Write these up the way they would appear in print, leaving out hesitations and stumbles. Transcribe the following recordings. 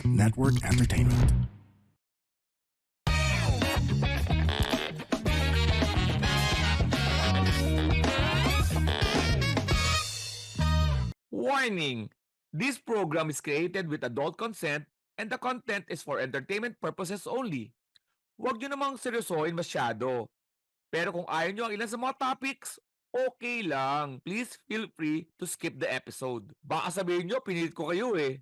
Network Entertainment. Warning! This program is created with adult consent and the content is for entertainment purposes only. Huwag nyo namang seryosohin masyado. Pero kung ayaw nyo ang ilan sa mga topics, okay lang. Please feel free to skip the episode. Baka sabihin nyo, pinilit ko kayo eh.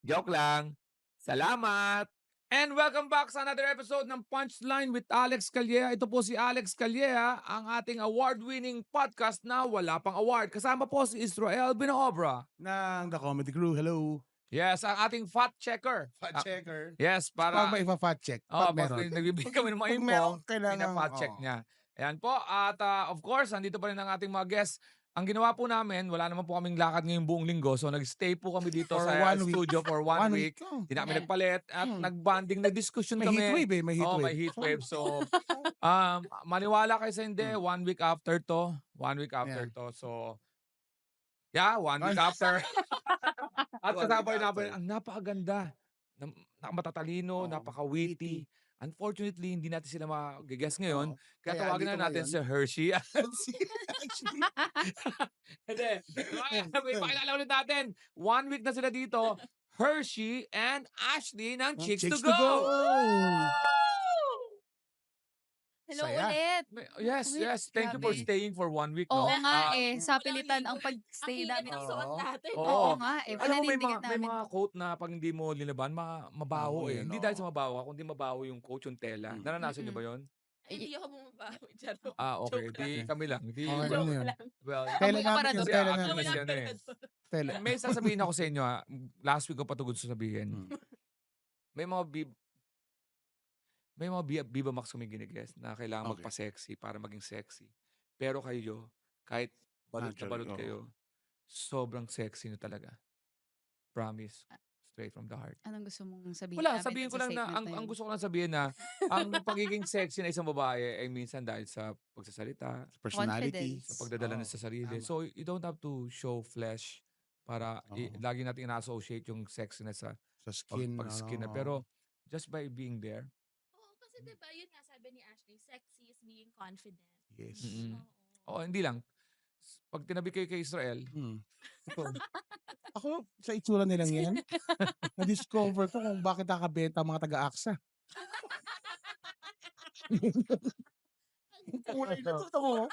Joke lang. Salamat! And welcome back sa another episode ng Punchline with Alex Calleja. Ito po si Alex Calleja, ang ating award-winning podcast na wala pang award. Kasama po si Israel Binaobra. ng The Comedy Crew. Hello. Yes, ang ating fact checker. Fact checker. Yes, Pag para... may ipa-fact check. Oh, Pag meron. nagbibigay kami ng mga Pag info, meron, kailangan. fact check niya. Ayan po, at of course, nandito pa rin ang ating mga guests. Ang ginawa po namin, wala naman po kaming lakad ngayong buong linggo, so nag-stay po kami dito For sa 1 week. studio for one week. Oh. Hindi namin nagpalit at nag-bonding, nag-discussion May kami. heat wave eh. May heat Oo, wave. may heat wave. So, maniwala kayo sa hindi, 1 week after to. 1 week after to. So, yeah, 1 week after. At kasabay namin, ang napakaganda. Napakamatalino, napaka-witty. Unfortunately, hindi natin sila mag-guess ngayon. Kaya Kaya tawagin na andito natin ngayon. si Hershey. Actually, Hindi. May pakilala ulit natin. 1 week na sila dito. Hershey and Ashley ng Chicks, to Go. Hello Saya. ulit. Yes, Uy, yes. Thank you for grabe. staying for 1 week. Oo no? nga Ah, sa pilitan ang pag-stay namin. Ang suot natin. Oo. Oo nga Alam mo, may pinanindigan mga namin. quote na pag hindi mo linaban, mabaho Oo, eh. yun, Hindi oo. dahil sa mabaho, kundi mabaho yung coach yung tela. Naranasan niyo ba yun? Hindi ako bumabawi. Charo. Okay. Joke Di lang. kami lang. Di, Okay Joke lang yun. lang. well, Tela Amoy ka namin para yun. doon. Tela Ako namin. naman yan eh. Tela. May sasabihin ako sa inyo last week ko pa ito gusto sabihin. May mga Viva Max kami ginigest na kailangan Okay. magpa-sexy para maging sexy. Pero kayo, kahit balot na Naturally, balot oo. kayo, sobrang sexy nyo talaga. Promise. Straight from the heart. Anong gusto mong sabihin Wala, namin sabihin ko sa lang na, segment ang yun? gusto ko lang sabihin na, ang pagiging sexy na isang babae ay minsan dahil sa pagsasalita, Personality. Confidence. sa pagdadala niya sa sarili. tama. So, you don't have to show flesh para Oo. lagi natin ina-associate yung sexiness sa Sa skin. pag-skin na. ano, Pero, just by being there, Oo, kasi diba, yun nga sabi ni Ashley, sexy is being confident. Yes. Mm-mm. Oo. hindi lang. Pag tinabi kayo kay Israel, Ito. Ako, sa itsura nilang yan, na-discover ko kung bakit nakabenta ang mga taga-AXA. Yung kulay na to, ito mo.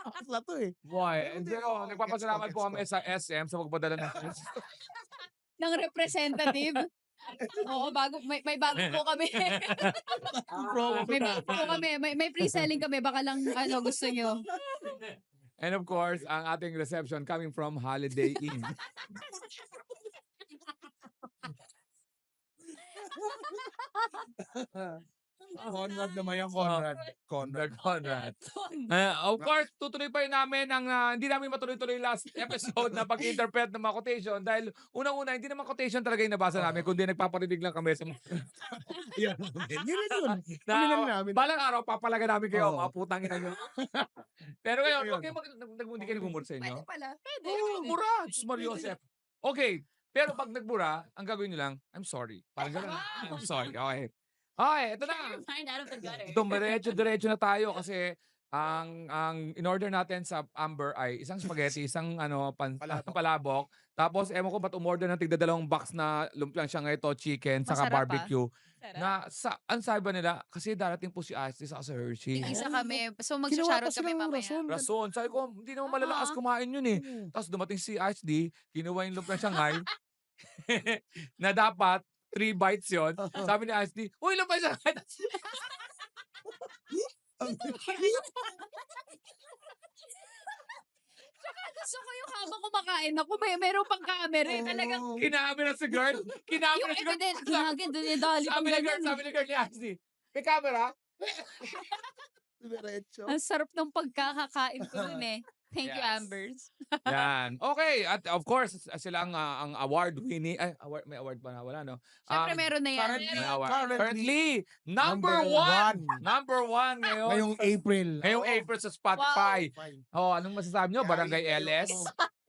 AXA to eh. boy, pero nagpapasalamat Gets po ko. kami sa SM sa pagpadala ng Ng representative. Oo, may bago po kami. may bago po kami. May pre-selling kami. Baka lang gusto nyo. And of course, ang ating reception coming from Holiday Inn. Conrad naman yung Conrad. The Conrad. Of course, tutuloy pa rin namin ang hindi namin matuloy-tuloy last episode na pag-interpret ng mga quotation dahil unang-una, hindi naman quotation talaga yung nabasa namin, kundi nagpaparinig lang kami sa Yan. Yun. Kami lang namin. balang araw, papalaga namin kayo, Oo. mga putang ina nyo. Pero ngayon, Ayun. okay, hindi kayo nagmumura sa inyo. Pwede pala. Oo, mura. Diyos Mario Joseph. Okay. Pero pag nagbura, ang gagawin nyo lang, I'm sorry. Parang gano'n. I'm sorry. Okay. Okay, ito na. Find out of the gutter. Diretso na tayo kasi ang in-order natin sa Amber ay isang spaghetti, isang palabok. Tapos ewan ko ba't umorder ng tigda 2 box na lumpiang siyangay to chicken saka Masarap, barbecue. Sarap. Na ang sabi ba nila kasi darating po si Ashley sa Hershey. Isa kami. So Ginawa mag-shoutout pa kami silang mamaya. rason. Rason. Sabi ko, hindi naman malalakas kumain yun eh. Tapos dumating si HD, kinuha yung lumpiang siyangay na dapat 3 bites yon. Sabi ni HD, uy, lumpiang siyangay. Gusto ko yung habang kumakain ako, meron pang camera eh. Talagang Kinamera si girl. Kinamera yung si girl. evidence, ginagin, dinidali pang Sabi ni girl, ganyan. sabi ni girl ni HD, may camera? Diretso. Ang sarap ng pagkakakain ko nun eh. Thank you, Yes. Ambers. Yan. Okay. At of course, sila ang award-winning. May award pa na? Wala, no? Siyempre, meron na yan. currently, May award. currently, Currently, number number one. one. Number one ngayon. ngayong April. Ngayong April sa Spotify. Fine. Oh, anong masasabi nyo? Barangay LS?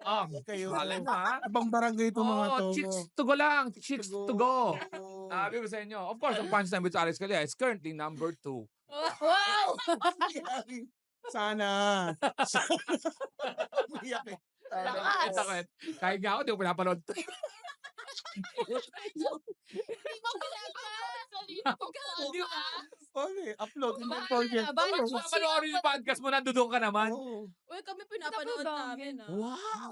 Oh, Kayo. wala na. Ibang barangay itong mga to. Oh, chicks to go lang. Chicks to go. Sabi ko sa inyo. Of course, ang punchline with Alex Calea is currently number 2. Wow! Sana. Umiyak eh. Sakit, sakit. Kahit nga ako, di ko pinapanood. Okay, upload. Hindi Bahala forget. na, bahala Pag na. panoorin yung podcast mo, nandoon ka naman. Oo. Uy, kami pinapanood Ano ba? namin. Ah. Wow!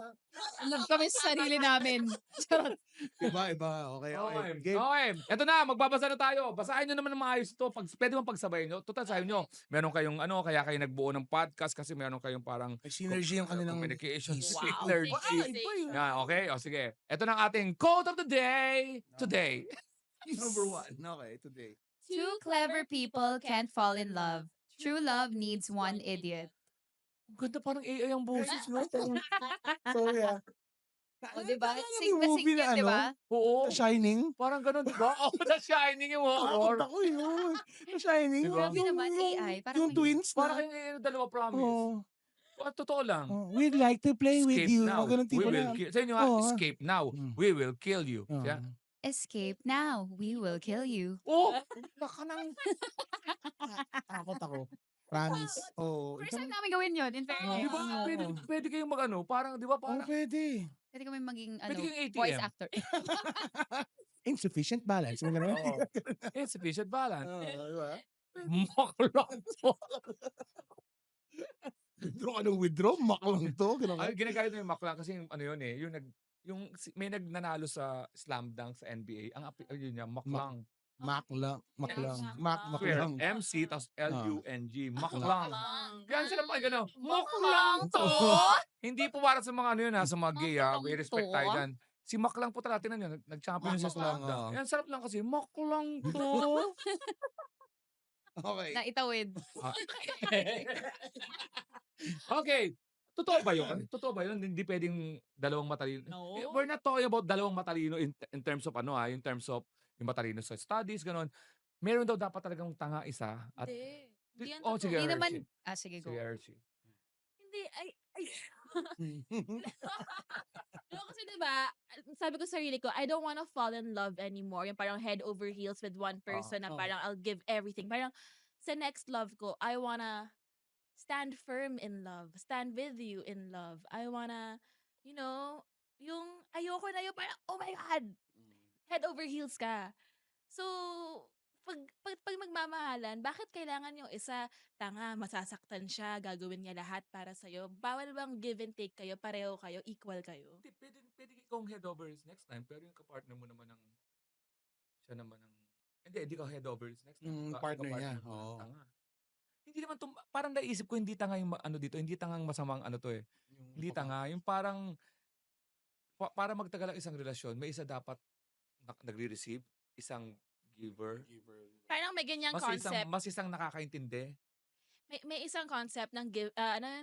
Alam kami sa sarili namin. Charot. Iba. Okay. Okay. Game. Okay. Ito na, magbabasa na tayo. Basahin nyo naman ng maayos ito. Pwede mong pagsabayin nyo. Total, sabi nyo, meron kayong kaya kayo nagbuo ng podcast kasi meron kayong parang May synergy yung kanilang communication Wow. synergy. Thank you. Yeah, okay. O sige. Ito na ang ating quote of the day. Today. Number 1. Okay, today. Two clever people can't fall in love. True love needs one idiot. Ang ganda parang AI ang boses, no? So, yeah. O, diba? Naalala mo Sing yung na sing movie na yun, diba? Oo. The Shining? Parang ganun, di ba? Oh, The Shining yung horror. Ako yun. The Shining. Diba? Grabe naman, AI. Parang Yung may- twins Parang na. yung dalawa promise. Oh, Totoo lang. We'd like to play with Escape you. now. Mga ganun We tipo will na. kill. Sa inyo nga, Oo. escape now. Mm. We will kill you. Oo. Yeah. Escape now. We will kill you. Oh, baka nang... Takot ako. Promise. Oh, First time namin gawin yun, in Di fairness. ba? Pwede kayong mag-ano. Parang, di ba? Parang, pwede. Pwede kami maging Pwede kayong ATM. voice actor. Insufficient balance. Mga ganun. Oo. Insufficient balance. Diba? Makulong to. Withdraw ka ng withdraw, mak lang to. Ganun ka. Ay, ginagamit mo yung maklang kasi yung ano yun eh. May nagnanalo sa slam dunk sa NBA. Yun niya, maklang. Mak lang. Mak lang. Mak Mak Square. lang. MC tapos LUNG. Maklang. Lang. Yan sila pa gano'n. Maklang to! Hindi po para sa mga ano yun ha, sa mga gay ha. May respect tayo dyan. Si Maklang po talaga, tinan nyo, nag-champion sa slam Maklang, dunk. oo. Yan, sarap lang kasi, Maklang to! Okay. Na itawid. Okay. Totoo ba yun? Totoo ba yun? Hindi pwedeng dalawang matalino. No. We're not talking about dalawang matalino in terms of ano in terms of yung matalino sa studies, gano'n. Meron daw dapat talagang tanga isa. At, Hindi. Hindi yan oh, totoo. sige, Hindi naman, Archie. sige, go. Sige, Archie. Hindi. No, kasi diba, sabi ko sa sarili ko, I don't wanna fall in love anymore. Yung parang head over heels with one person na Oo. parang I'll give everything. Parang sa next love ko, I wanna stand firm in love. Stand with you in love. I wanna, yung ayoko na yung parang, oh my God, head over heels ka. So, pag magmamahalan, bakit kailangan yung isa, tanga, masasaktan siya, gagawin niya lahat para sa'yo? Bawal bang give and take kayo, pareho kayo, equal kayo? Hindi, pwede ikaw head over heels next time, pero yung kapartner mo naman siya naman hindi ka head over heels next time. Yung Ikaw partner niya, mo oo. tanga. Hindi naman parang naisip ko, hindi tanga yung dito, hindi tangang masamang to eh. Hindi tanga, yung parang, para magtagal ang isang relasyon, may isa dapat nagre-receive, isang giver, Parang may ganyang concept. mas isang nakakaintindi. May isang concept ng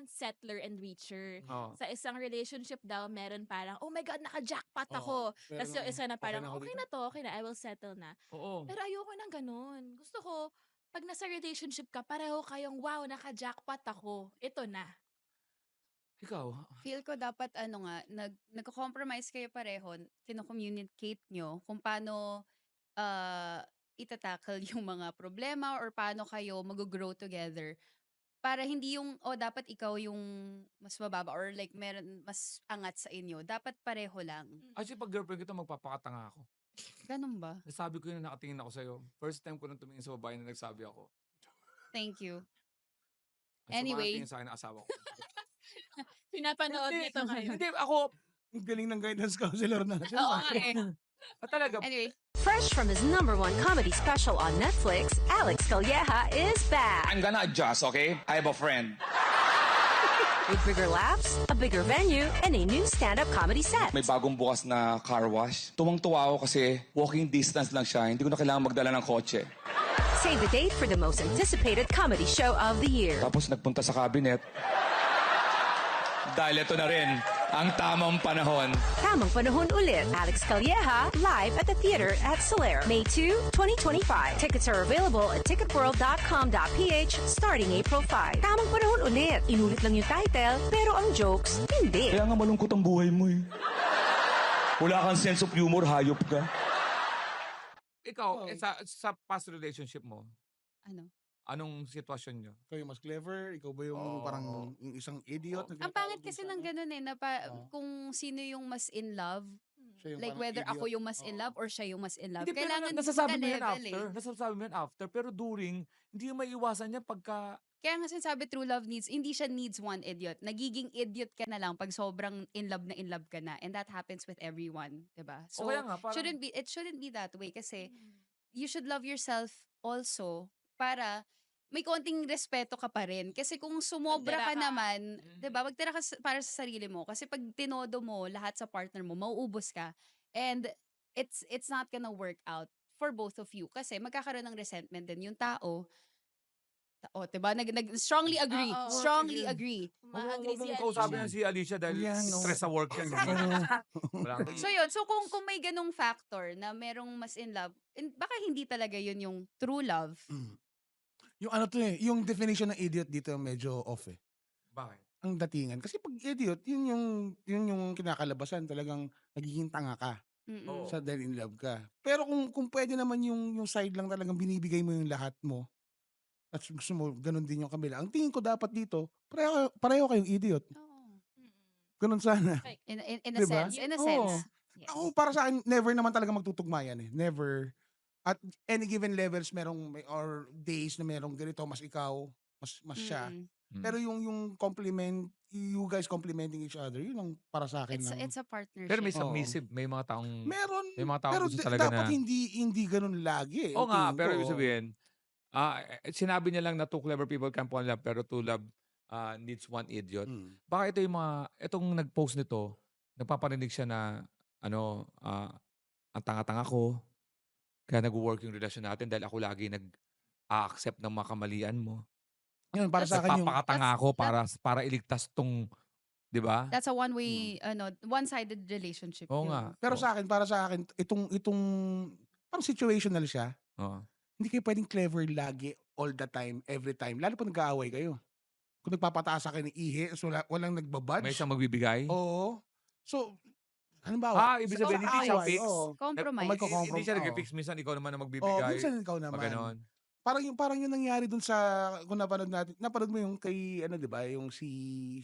settler and reacher. Oh. Sa isang relationship daw, meron parang, oh my God, naka-jackpot Oo. ako. Pero Tapos yung isa na okay parang, na ako okay dito." na to, okay na, I will settle na. Oo. Pero ayoko ng ganun. Gusto ko, pag nasa relationship ka, pareho kayong, wow, naka-jackpot ako. Ito na. Ikaw, Feel ko dapat nagko-compromise kayo pareho, kino-communicate nyo kung paano itatackle yung mga problema or paano kayo mag-grow together. Para hindi yung, dapat ikaw yung mas mababa or like meron mas angat sa inyo. Dapat pareho lang. actually pag girlfriend kita, magpapakatanga ako. Ganun ba? Nasabi ko yun na nakatingin ako sa'yo. First time ko nang tumingin sa babae na nagsabi ako. Thank you. Ang sama ng Anyway. tingin sa akin ng asawa ko. Pinapanood nito ngayon. Hindi, ako, Ang galing ng guidance counselor natin. Oo nga eh. talaga, Anyway, Fresh from his #1 comedy special on Netflix, Alex Calleja is back. I'm gonna adjust, okay? I have a friend. With bigger laughs, a bigger venue, and a new stand-up comedy set. May bagong bukas na car wash. Tuwang-tuwa ako kasi walking distance lang siya. Hindi ko na kailangan magdala ng kotse. Save the date for the most anticipated comedy show of the year. Tapos nagpunta sa cabinet. Dahil ito na rin ang tamang panahon. Tamang panahon ulit. Alex Calleja, live at the theater at Soler, May 2, 2025. Tickets are available at ticketworld.com.ph starting April 5. Tamang panahon ulit. Inulit lang yung title, pero ang jokes, hindi. Kaya nga malungkot ang buhay mo eh. Wala kang sense of humor, hayop ka. Ikaw, Oh. sa past relationship mo, Ano? anong sitwasyon nyo? Ikaw yung mas clever, ikaw ba yung parang yung isang idiot? na Ang pangit tinatawag kasi sa ng ano? ganun eh, na Oo. kung sino yung mas in love, Siya yung like parang whether ako idiot. yung mas in Oo. love or siya yung mas in love. Hindi, pero Kailangan nasasabi mo yan magka-level after. eh. Nasasabi mo yan after. Pero during, hindi yung may iwasan yan pagka... Kaya nga sinasabi true love needs, hindi siya needs one idiot. Nagiging idiot ka na lang pag sobrang in love ka na. And that happens with everyone, 'di ba? So, So, kaya nga, parang... it shouldn't be that way kasi you should love yourself also para may konting respeto ka pa rin. Kasi kung sumobra Magtira ka ka. naman, Mhm. 'di ba? Magtira ka para sa sarili mo kasi pag tinodo mo lahat sa partner mo, mauubos ka. And it's not gonna work out for both of you kasi magkakaroon ng resentment din yung tao. O, 'di ba? Strongly agree. Oo. Strongly Sige. agree. Ma-agree si Huwag mong kausapin Alicia. yan si Alicia dahil Yan, no. stress sa work yan. Wala kang- So yun, so kung may ganung factor na merong mas in love, baka hindi talaga yun yung true love. Yung ano to eh, yung definition ng idiot dito medyo off eh. Bakit? Ang datingan. Kasi pag idiot, yun yung kinakalabasan. Talagang nagiging tanga ka Mm-mm. Oo. sa dahil in love ka. Pero kung pwede naman yung side lang talagang binibigay mo yung lahat mo, at gusto mo, ganun din yung kabila. Ang tingin ko dapat dito, pareho kayong idiot. Oo. Ganun sana. In a Diba? sense. In a Oo. sense. Yes. Ako, para sa akin, never naman talaga magtutugma yan eh. Never. At any given levels, or days na merong ganito, mas ikaw, mas siya. Mm-mm. Mm. Pero yung compliment, you guys complimenting each other, yun ang para sa akin. It's a partnership. Pero may Oo. submissive, may mga taong... Meron. May mga taong Pero gusto talaga dapat na- hindi ganun lagi. Oo ang nga, tingin pero ko. ibig sabihin, sinabi niya lang na two clever people can fall in love, pero two love needs one idiot. Mm. Baka ito yung itong nag-post nito, nagpaparinig siya na, ang tanga-tanga ko, kaya nag-work yung relasyon natin dahil ako lagi nag-a-accept ng mga kamalian mo. Yun, para sa akin yung... Nagpapakatanga ako para iligtas tong, di ba? That's a one-way, one-sided relationship. Oo yun. nga. Pero para sa akin, itong parang situational siya. Oo. Hindi kayo pwedeng clever lagi, all the time, every time. Lalo pa nag-aaway kayo. Kung nagpapataas sa akin ng ihi, so walang nagbabudge. May isang magbibigay. Oo. So, halimbawa, Ibig sabihin, hindi siya away, fix. oo. Compromise. Hindi siya nag-fix. Minsan ikaw naman na Oo, magbibigay. minsan ikaw Pag naman. ganon. Parang yung nangyari dun sa, kung napanood mo yung kay, di ba, yung si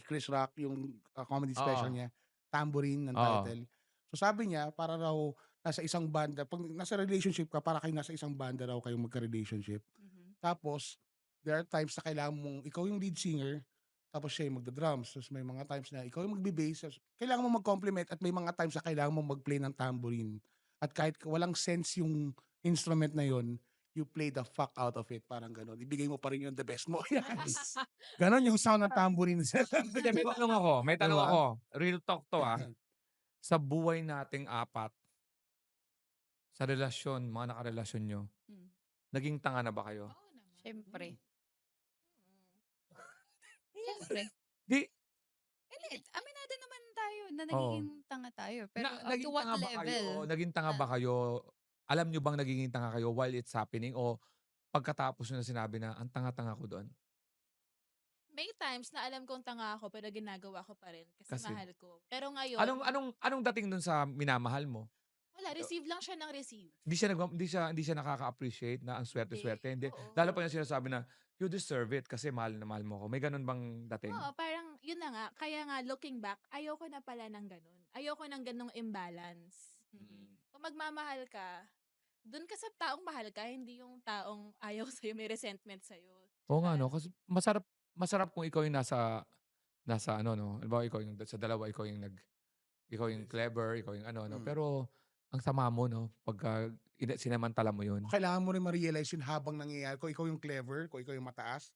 Chris Rock, yung comedy special Oo. niya, Tambourine ng Oo. title. So sabi niya, para raw nasa isang banda, pag nasa relationship ka, para kayo nasa isang banda raw kayong magka-relationship. Mhm. Tapos, there are times na kailangan mong, ikaw yung lead singer, tapos siya yung magda-drums. Tapos may mga times na ikaw yung magbe-bass. Tapos kailangan mong mag-compliment at may mga times na kailangan mong mag-play ng tambourine. At kahit walang sense yung instrument na yon, you play the fuck out of it. Parang ganon. Ibigay mo pa rin yung the best mo. Ganon yung sound ng tambourine. Hindi, may tanong ako. May tanong Diba? ako. Real talk to Sa buhay nating apat, sa relasyon, mga nakarelasyon nyo, Mm. naging tanga na ba kayo? Oo naman. Siyempre. Siyempre. Di, Hindi, aminado naman tayo na Oo. nagiging tanga tayo. Pero up naging to what tanga ba level? kayo? Naging tanga ba kayo? Alam nyo bang naging tanga kayo while it's happening? O pagkatapos nyo na sinabi na, ang tanga-tanga ko doon? May times na alam kong tanga ako pero ginagawa ko pa rin kasi, Kasi? mahal ko. Pero ngayon, Anong dating doon sa minamahal mo? wala, receive lang siya ng receive. Hindi siya nakaka-appreciate na ang swerte-swerte. Hindi. Oo. Lalo pa yung sinasabi na, you deserve it kasi mahal na mahal mo ko. May ganun bang dating? Oo, parang yun na nga. Kaya nga, looking back, ayoko na pala ng ganun. Ayoko ng ganung imbalance. Kung magmamahal ka, dun ka sa taong mahal ka, hindi yung taong ayaw sa'yo, may resentment sa'yo. Oo nga, no? Kasi masarap kung ikaw yung nasa ano, no? Halimbawa, ikaw yung sa dalawa, ikaw yung clever, ikaw yung ano, no? Mm. Pero, ang sama mo, no? Pagka sinamantala mo yun. Kailangan mo rin ma-realize yun habang nangyayari. Kung ikaw yung clever, kung ikaw yung mataas,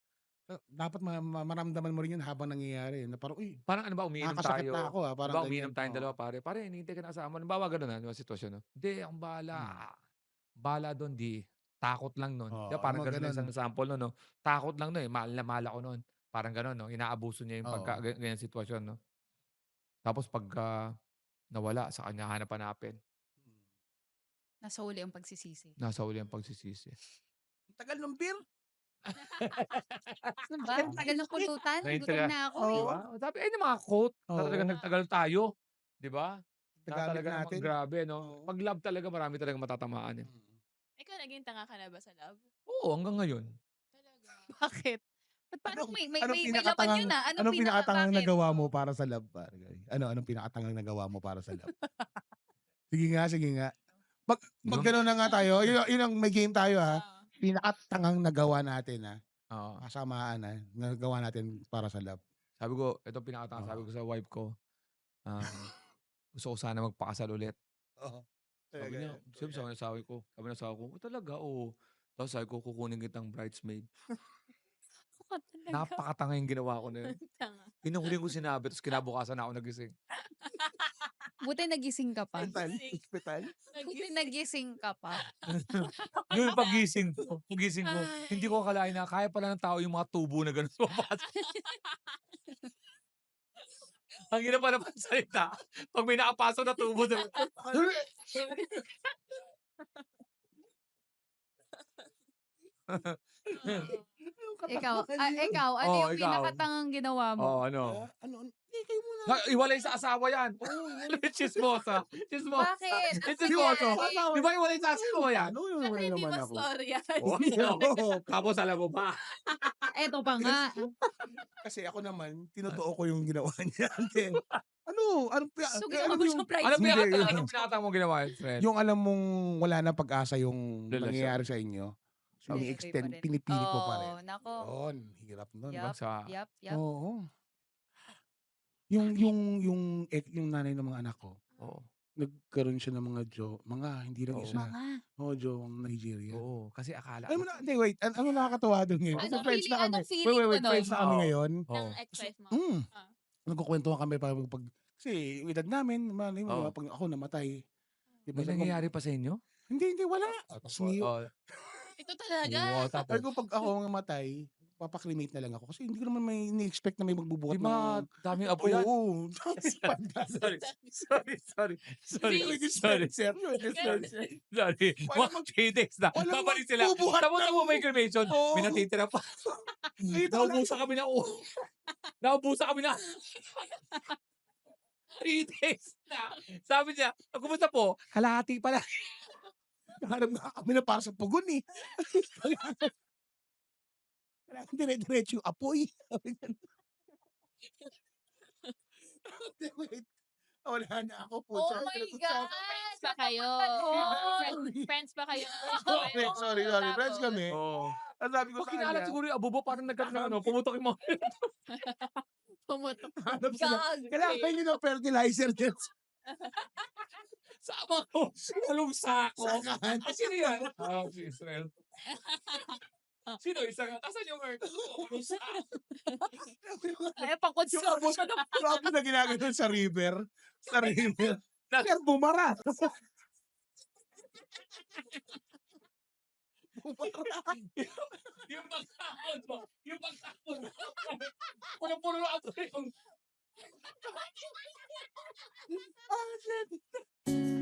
dapat maramdaman mo rin yun habang nangyayari. Na parang, uy, Parang ano ba, umiinom nakakasakit tayo. na ako ah. Parang Diba, ganyan. umiinom tayong Oo. dalawa, pare. Pare, hinihintay ka na kasama. Halimbawa, gano'n na, yung sitwasyon, no? Hindi, akong bahala. Bahala doon, di. Takot lang nun. Oo, Diba, parang mga gano'n ganun. isang sample nun, no? Takot lang nun, eh. Mahal na mahal ako nun. Parang gano'n, no? Inaabuso niya yung Oo. ganyan sitwasyon, no? Tapos pagka nawala, sa kanya hanap-hanapin. Nasa huli ang pagsisisi. Nasa uli ang pagsisisi. Ang tagal ng beer. Ano ba? Ang tagal ng pulutan. Gutom Naintriga. na ako Di eh. ba? Sabi, yung mga quote na talaga Oo. nagtagal tayo. Di ba? Na Nagamit talaga namang natin. grabe, no? Oo. Pag love talaga, marami talaga matatamaan. Eh. Ikaw naging tanga ka na ba sa love? Oo, hanggang ngayon. Talaga. Bakit? Ba't parang Anong, may anong laman pinakatangang, yun ah? anong pinakatangang bakit? nagawa mo para sa love, pare? Anong pinakatangang nagawa mo para sa love? Sige nga. Mag Ano? gano'n na nga tayo. Yun ang may game tayo ha. Ah. Pinakatangang nagawa natin ha. Oo. Kasamaan ha. Nagawa natin para sa love. Sabi ko, ito pinakatanga. Sabi ko sa wife ko, gusto ko sana magpakasal ulit. Oo. Sabi niya, sabi ng asawa ko, talaga, oo. Tapos sabi ko, kukunin kitang bridesmaid. Ako talaga. Napakatanga yung ginawa ko na yun. Tanga. Pinahuli ko sinabi, tapos kinabukasan na ako nagising. Buti nagising ka pa. Hospital. Buti nagising ka pa. Yung pagising ko, hindi ko akalain na kaya pala ng tao yung mga tubo na gano'n sumapasok. Ang hirap pa naman salita, pag may nakapasok na tubo na. Ikaw, ano Oo, yung ikaw. pinakatangang ginawa mo? Oo, ano? Ano? Hindi kayo muna. Iwalay sa asawa yan. Chismosa. Bakit? Chismoso. nangyari? Di ba iwalay sa asawa yan? Ano Kasi yun hindi naman mo ako? story yan. Tapos alam mo ba? Eto pa nga. Kasi ako naman, tinotoo ko yung ginawa niya. So, ginawa mo siyang price. Anong Hindi, pinakatang mo ginawa, friend? yung alam mong wala na pag-asa yung Relasyon. nangyayari sa inyo. So, Tuloy extend, pa rin. pinipili ko pa rin. Oo, nako. Yun, hirap nun. Yup. Sa, Yup. Oo. Yung nanay ng mga anak ko, oo. nagkaroon siya ng mga hindi lang Oo. isa. Mga. Oo, jowang Nigeria. Oo, kasi akala Alam mo na, hindi, wait. Ano nakakatawa doon ngayon? Kasi Anong friends na kami. anong feeling mo Wait, friends nun? na kami Oo. ngayon. Oo. Ng ex-wife mo. Ah. Nagkukwentuhan kami pag kasi yung edad namin, malay mo, Oo. pag ako namatay. Di ba, May nangyayari pa sa inyo? Hindi, wala. Tapos Oo. Ito talaga. Oo, tapos. sabi ko, pag ako mamatay, papaklimate na lang ako. Kasi hindi ko naman may ni-expect na may magbubuhat Di ba, daming abo yan? Oo. Sorry. Dispenser. Sorry. Wala Mga 3 days na. walang Babalik sila. magbubuhat Tapos ng- mo may cremation. Oo. May natitira pa. Naubusan kami na. Naubusan kami na. 3 days na. Sabi niya, kumusta po? Kalahati pala. Nahanap nga kami na para sa pugon eh. Kailangan dire-diretso yung apoy. Sabi niya. Wait. Wala na ako po. Oh my God! Friends ba kayo? Sorry. Friends ba kayo? Sorry. Friends kami. Oo. Ang sabi ko Pag sa kinalat kanya, siguro yung abubo, parang nagkakaroon, pumutok yung mga. Pumutok. hanap sila. Gag. Kailangan nyo ng fertilizer dyan. Sama ko. Anong sako? Sakahan. Sino yan? Si Israel. Sino? Isang, asan yung earth? Anong sako? Ay, pang-construction. Yung abo na ginaganon sa river. Sa river. Sir, bumara. Yung pagkakon mo. Yung pagkakon mo. Puno-puno ako yung...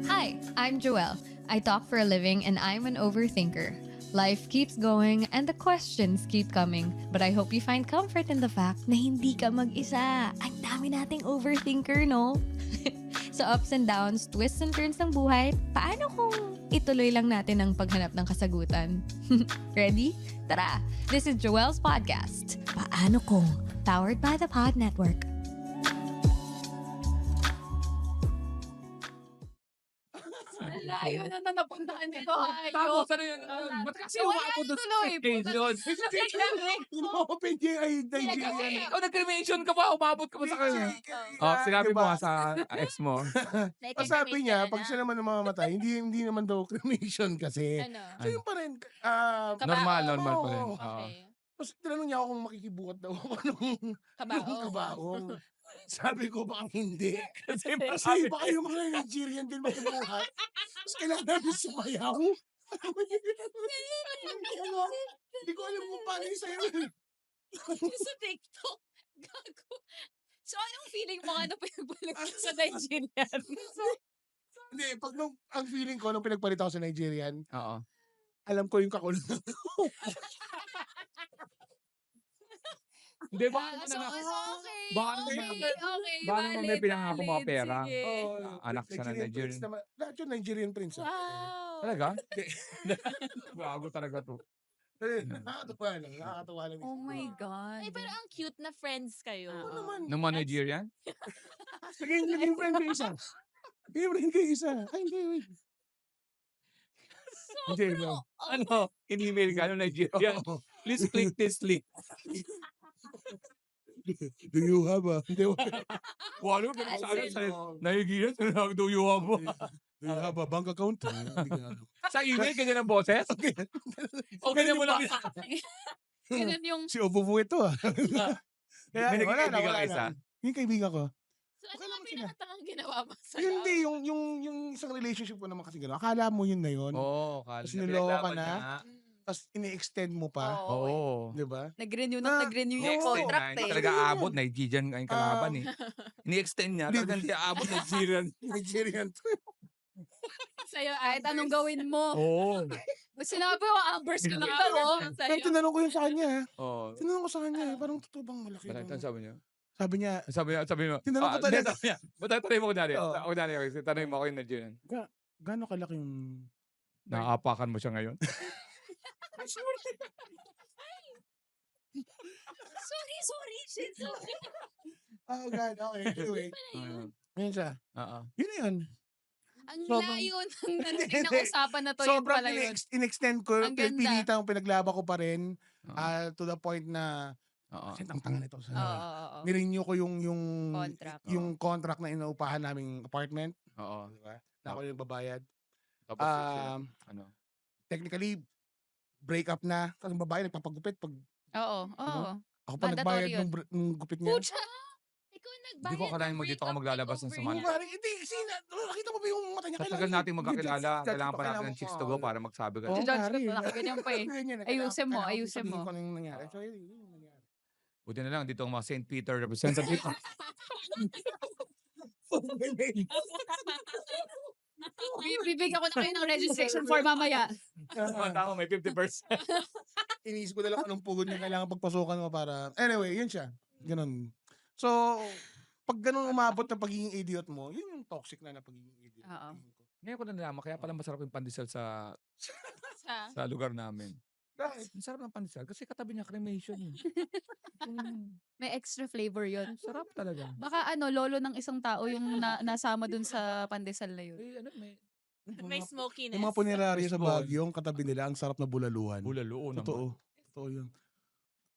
Hi, I'm Joelle. I talk for a living and I'm an overthinker. Life keeps going and the questions keep coming. But I hope you find comfort in the fact na hindi ka mag-isa. Ang dami nating overthinker, no? Sa ups and downs, twists and turns ng buhay, paano kung ituloy lang natin ang paghanap ng kasagutan? Ready? Tara! This is Joelle's Podcast. Paano kung? Powered by the Pod Network. Layo na napuntahan dito. Tapos ano yun? Ba't kasi umako doon sa cremation? Ino-open niya yung Nigeria. Ikaw nag-cremation ka ba? Umabot ka ba sa kanya? Oh, sinabi mo Diba? nga sa ex mo. Ang sabi niya, pag siya naman mamamatay, hindi naman daw cremation kasi. Ano? So yun pa rin. Normal Oo. pa rin. Oo. Okay. Tapos tinanong niya ako kung makikibuhat daw ako nung Kabao. kabaong. Sabi ko baka hindi. Kasi Kasi baka yung mga Nigerian din makibuhat. Tapos kailangan namin sumayaw. Hindi ko alam kung paano yung sayo. Sa TikTok. Gago. So, anong feeling mo ano pinagpalit ka sa Nigerian? Hindi, ang feeling ko nung pinagpalit ako sa Nigerian, Oo. alam ko yung kakulangan ko. Hindi, baka naman So, anak. okay. Baka naman Okay, okay. baka naman may Valid, pinangako mga valid. pera. Sige. Anak siya na Nigerian prince Nigerian. naman. Lahat yun Nigerian prince. Wow. Talaga? Bago talaga to. Nakakatuwa lang. Nakakatuwa lang. Oh my God. Ay, pero ang cute na friends kayo. Oo. naman. Nung mga Nigerian? Naging friend ko isa. Naging friend ko isa. Ay, hindi, wait. Hindi, no. Ano? In-email ka nung Nigerian? Please click this link. Do you have a... Hindi, Walo, pero sa akin, sa Nigerian, do you have a... Do you have a bank account? Hindi ko alam. Sa email, ganyan ang boses? Okay na mo lang. Ganun yung... Si Obubu ito ah. Kaya, May naging wala na, kaibigan wala ka isa? na. Yung kaibigan ko. So, ano Okay nga naman sila. pinakatangang ginawa mo sa Hindi, yung isang relationship ko naman kasi gano'n. Akala mo yun na yun. Oo, Tapos niloko ka na. Tapos ini-extend mo pa. Oo. Oo. Di ba? Nag-renew Na- nag-renew yung Ni-extend contract niya, hindi eh. talaga aabot, Nigerian ang kalaban eh. Ni-extend niya, Hindi. talagang hindi aabot, Nigerian. Nigerian. Sa'yo, kahit anong gawin mo. Oo. Sinabi ko, Ambers ka na Pero ako. Pero tinanong ko yun sa kanya. Oo. Tinanong ko sa kanya. Parang totoo bang malaki? Bakit? bang-" Ano sabi niya? Sabi niya, Sabi mo. Tinanong ko hindi, talaga. sabi niya. Ba't tanong mo kunwari? Oo. Kunwari, tanong mo ako yung Nigerian. gaano kalaki yung... Naaapakan mo siya ngayon? Sorry, shit, sorry. Oh God, okay. Anyway, Ayun. yun siya. Oo. Yun na yun. Ang Sobrang- layo ng naging Hindi. usapan na to. Yun Sobrang pala yun. in-extend ko. Ang ganda. Pinilitan ko, pinaglaba ko pa rin. Oo. To the point na, Oo. kasi ang tangan nito. Oo, oo, oo. Nirenew ko yung Contract. yung contract na inuupahan naming apartment. Oo. Diba? Na ako yung babayad. Tapos sila, Um, ano? technically, break up na. Tapos yung babae nagpapagupit. Pag Oo, oo. ako pa Mandatory nagbayad yun. nung gupit niya. Pucha! Ikaw nagbayad Hindi ko akalain ng mo dito ka breakup maglalabas ng takeover sama. Hindi, niya. pare, hindi. Kasi nakita mo ba yung mata niya? Sa tagal nating magkakilala, kailangan pa natin ng chicks to go para magsabi ka. Oh. Judge ka pa, ganyan pa eh. Ayusin mo, Kailangan ayusin sabihin mo. ko ano yung nangyari. So, yun yung nangyari. Buti na lang, dito ang mga St. Peter representative. Bibigyan ko na kayo ng registration form mamaya. Tama, may 50%. Iniisip ko na lang anong pugod niya kailangan pagpasukan mo para... Anyway, yun siya. Ganun. So, pag ganun umabot na pagiging idiot mo, yun yung toxic na pagiging idiot. Oo. Ngayon ko na nalaman, kaya pala masarap yung pandesal sa Sa- sa lugar namin. Bakit? Ang sarap ng pandesal kasi katabi niya cremation. Eh. May extra flavor yun. Ang sarap talaga. Baka lolo ng isang tao yung nasama dun sa pandesal na yun. Eh, ano, may May smokiness. Yung mga punerarya sa Fishball. Baguio, yung katabi nila, ang sarap na bulaluhan. bulalo naman. Totoo. Totoo yun.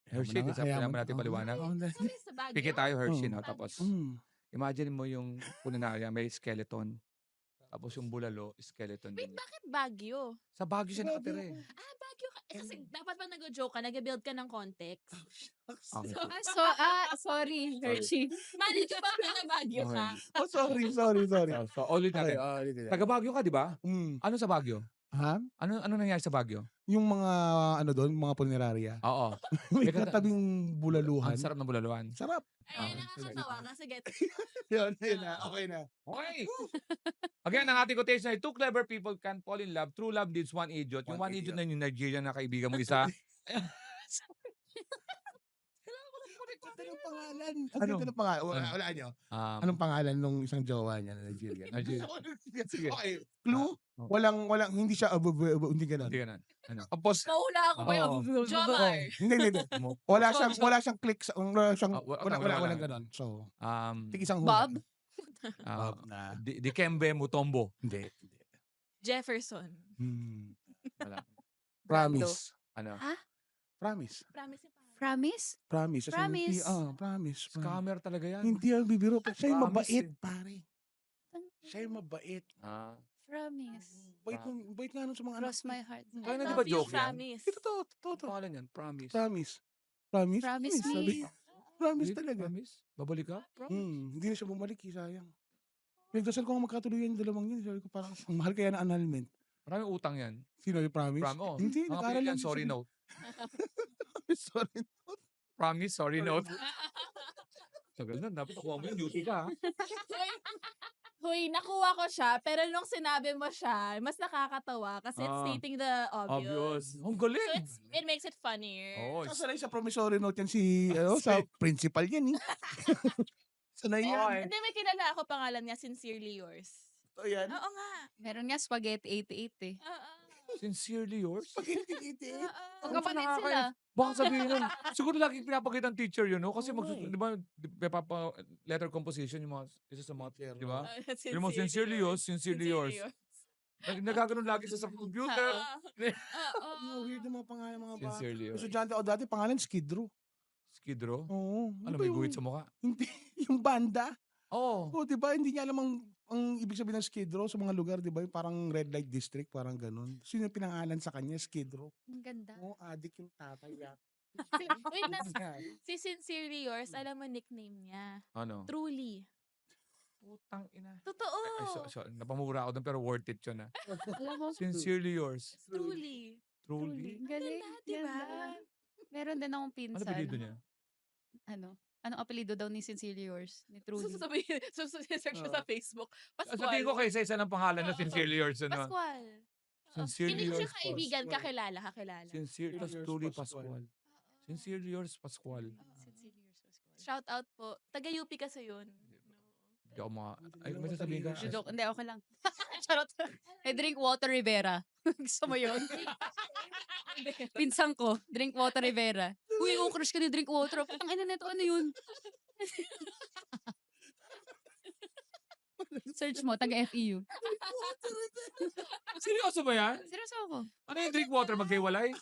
Hershey, kasi kailangan natin paliwanag. Sabi sa Baguio. Pikit tayo, Hershey, Oo. no? Tapos, Mm. imagine mo yung punaria, may skeleton. Tapos yung bulalo, skeleton Wait, din. bakit Baguio? Sa Baguio siya nakatira eh. Baguio ka. Eh, kasi dapat ba nag-joke ka, nag-build ka ng context. Okay. Sorry, Hershey. Mali ka ba na Baguio ka? Oh, sorry. So, ulit Okay, natin. ulit nila. Taga Baguio ka, di ba? Mm. Ano sa Baguio? Ha? Ano nangyari sa Baguio? Yung mga, doon, mga punerarya. Oo. May May kata- katabing bulaluhan. Ang sarap ng bulaluan. Sarap. Ay, nakakatawa kasi get. Yun na. Okay na. Okay. Again, ang ating quotation ay, two clever people can fall in love. True love needs one idiot. Yung one idiot na yung Nigerian na kaibigan mo isa. Ganda ng pangalan. Ang Ano? ganda ng pangalan. Ano? Wala nyo. Um, Anong pangalan nung isang jowa niya na Nigerian? Nigerian. Sige. Okay. Clue? Oh. Walang, hindi siya, hindi ganun. Hindi ganun. Ano? Tapos, Mahula ako ba yung... Jomar. Hindi. Wala siyang click, wala siyang, wala. walang ganun. So, tig isang Bob? Bob na. Dikembe Mutombo. Hindi. Jefferson. Hmm. Wala. Promise. Ano? Promise. Promise niya pa. Promise? Promise. As in, Promise. promise. Scammer talaga yan. Hindi ang bibiro. Siya yung Promise mabait, eh. pare. Siya yung mabait. Promise. Bait nga nun sa mga anak. Cross my heart. Kaya na I di love ba you, joke yan? Promise. Totoo. Ano pangalan yan? Promise. Promise. Promise? Promise Sabi, me. promise talaga. Promise? Babalik ka? Hindi na siya bumalik, sayang. Nagdasal ko nga magkatuluyan yung dalawang yun. Sabi ko parang, ang mahal kaya ng annulment. Maraming utang yan. Sino yung promise? Oh. Hindi, Mga nag-aral pinili lang. yan, sorry note. Sorry. Promise, sorry note. Tagal na, dapat nakuha mo yung duty ka. Huy, nakuha ko siya, pero nung sinabi mo siya, mas nakakatawa kasi it's stating the obvious. Ang So galing. it makes it funnier. Oo. Sanay sa promissory note yan sa principal yan eh. Sanay yan. Hindi, may kilala ako, pangalan niya, Sincerely Yours. Ito yan. Oo nga. Meron nga spaghetti 88 eh. Oo. Sincerely yours? Oo. Magkapatid sila. Baka sabihin nun, siguro lagi pinapakita ng teacher yun, no? Kasi di ba, letter composition yung mga, isa sa mga, di ba? Yung mga sincerely yours. Nagkaganon lagi sa computer. Oo. Weird na mga pangalan mga bata. Sincerely yours. Estudyante ako dati, pangalan Skid Row. Skid Row? Oo. Ano, may guhit sa mukha? Hindi, yung banda. Oo. Oo, di ba? Hindi niya alam ang ibig sabihin ng Skid Row sa mga lugar, di ba? Yung parang red light district, parang ganun. Sino yung pinangalan sa kanya? Skid Row. Ang ganda. Oo, adik yung tatay. Wait, si Sincerely Yours, alam mo nickname niya. Ano? Truly. Putang ina. Totoo. Napamura ako doon pero worth it yun ah. Alam mo, Sincerely yours. Truly. Truly. galing. Diba? Ganda. Meron din akong Ano pinsan. apelido niya? Anong apelido daw ni Sincerely Yours? Ni Truly. Search ko sa Facebook. Sa Pascual. tingin ko kaysa isa ng pangalan na Sincerely yours. Ano? Pascual. Sincerely Hindi ko siya yours, kaibigan, Pascual. kakilala. Sincerely Yours, truly Pascual. Pascual. Sincerely yours, Pascual. Sincerely Yours. Pascual. Shout out po. Taga-UP kasi yun. Hindi ako ay, may sasabihin ka. Joke. Hindi, okay lang. Charot. Drink Water Rivera. Gusto mo yun? Pinsan ko, Drink Water Rivera. Uy, crush ka ni Drink Water. Putang ina nito, ano yun? Search mo, taga-FEU. Seryoso ba yan? Seryoso ako. Ano yung drink water magkaiwalay?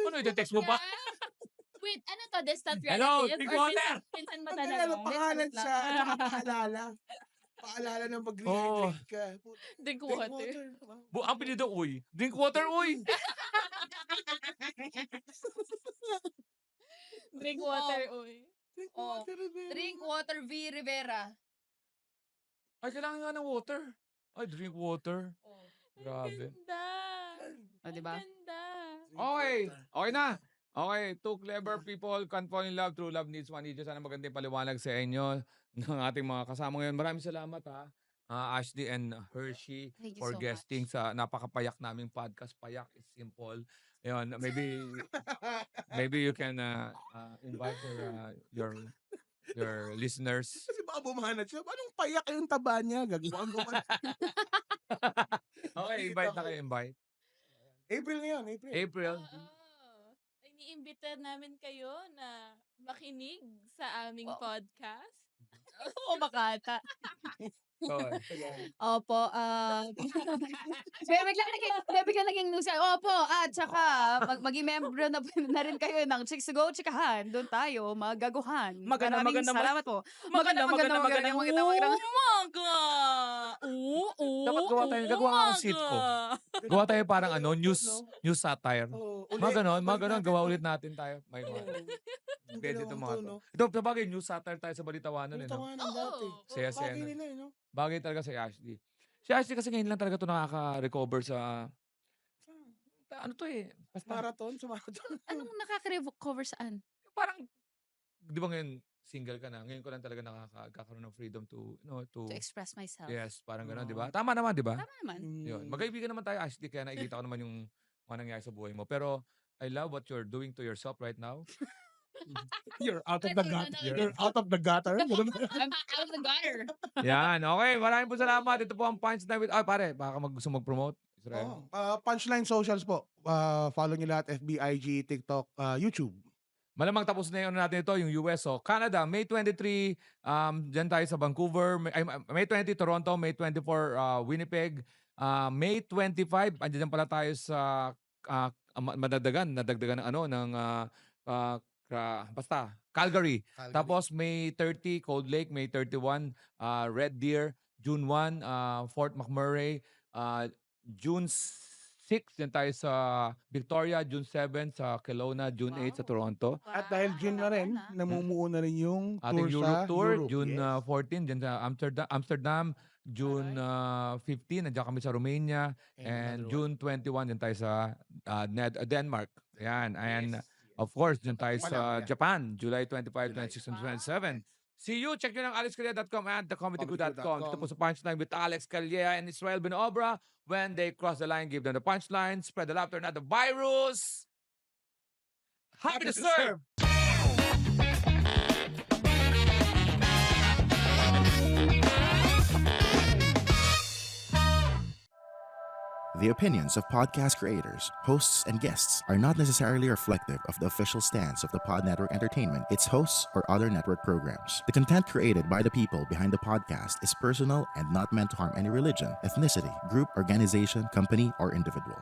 Ano yung text mo pa? Wait, ano to? Distant relative? Hello, drink Or water! Pinsan mo Pagkala talaga? ng pangalan siya, paalala. Paalala ng mag-rehydrate ka. Drink Drink water. diba? Ang pinido, uy. Drink water, uy. Drink water, uy. Drink Oh, water, Rivera. Drink Water V. Rivera. Ay, kailangan nga ng water. Ay, drink water. Grabe. Ganda. O, diba? Ganda. Okay. Okay na. Okay. Two clever people can't fall in love. True love needs one each. Sana magandang paliwanag sa inyo ng ating mga kasama ngayon. Maraming salamat ha. Ashley and Hershey Thank you for so guesting much. sa napakapayak naming podcast. Payak is simple. Ayun, maybe you can invite your listeners. Kasi baka bumanat siya. Anong payak yung taba niya? Gagawin ko pa. Okay, invite na kayo, invite. April na yun, April. April. Oo. Iniimbita namin kayo na makinig sa aming podcast. Oo, makata. Okay. Opo, biglang naging news. Opo, at saka, maging member na rin kayo ng Chicks to Go Chikahan. Doon tayo, magaguhan. Maraming salamat po. Maganda. Dapat gawa tayo, gagawa nga akong sitcom. Gawa tayo parang news satire. Mga ganon, gawa ulit natin tayo. May mga. Pwede ito mga to. Ito, sabagay, news satire tayo sa Balitawanan. Tawanan dati. Saya-saya Bagay na. nila, no? Bagay talaga si Ashley. Si Ashley kasi ngayon lang talaga ito nakaka-recover sa... Ano to eh? Basta, Marathon, sumarathon. Anong nakaka-recover saan? parang, di ba ngayon, single ka na. Ngayon ko lang talaga nakakaroon ng freedom to, To express myself. yes, parang gano'n, di ba? Tama naman, di ba? Tama naman. Yun. Magkaibigan naman tayo, Ashley, kaya nakikita ko naman yung mga nangyayari sa buhay mo. Pero, I love what you're doing to yourself right now. You're out of the gutter. You're out of the gutter. I'm out of the gutter. Yan, okay. Maraming po salamat. Ito po ang Punchline with... pare, baka gusto mag-promote. Israel. Punchline socials po. Follow nyo lahat, FB, IG, TikTok, YouTube. Malamang tapos na yun natin ito, yung US. So, Canada, May 23, dyan tayo sa Vancouver. May 20, Toronto. May 24, Winnipeg. May 25, andyan pala tayo sa nadagdagan ng basta, Calgary. Tapos May 30, Cold Lake. May 31, Red Deer. June 1, Fort McMurray. June 6, yan tayo sa Victoria. June 7 sa Kelowna. June 8 sa Toronto. At dahil June na rin, namumuo na rin yung Ating tour Europe sa Tour. Europe. June Yes. 14, dyan sa Amsterdam. June 15, nandiyan kami sa Romania. And June 21, dyan tayo sa Denmark. Ayan. Of course, dyan tayo Wala, sa yeah. Japan, July 25, July. 26, and 27. See you. Check nyo ng alexcalleja.com and thecomedycrew.com. Dito Comedycrew.com. po sa Punchline with Alex Calleja and Israel Binobra. When they cross the line, give them the punchline. Spread the laughter, not the virus. Happy to serve! The opinions of podcast creators, hosts, and guests are not necessarily reflective of the official stance of the Pod Network Entertainment, its hosts, or other network programs. The content created by the people behind the podcast is personal and not meant to harm any religion, ethnicity, group, organization, company, or individual.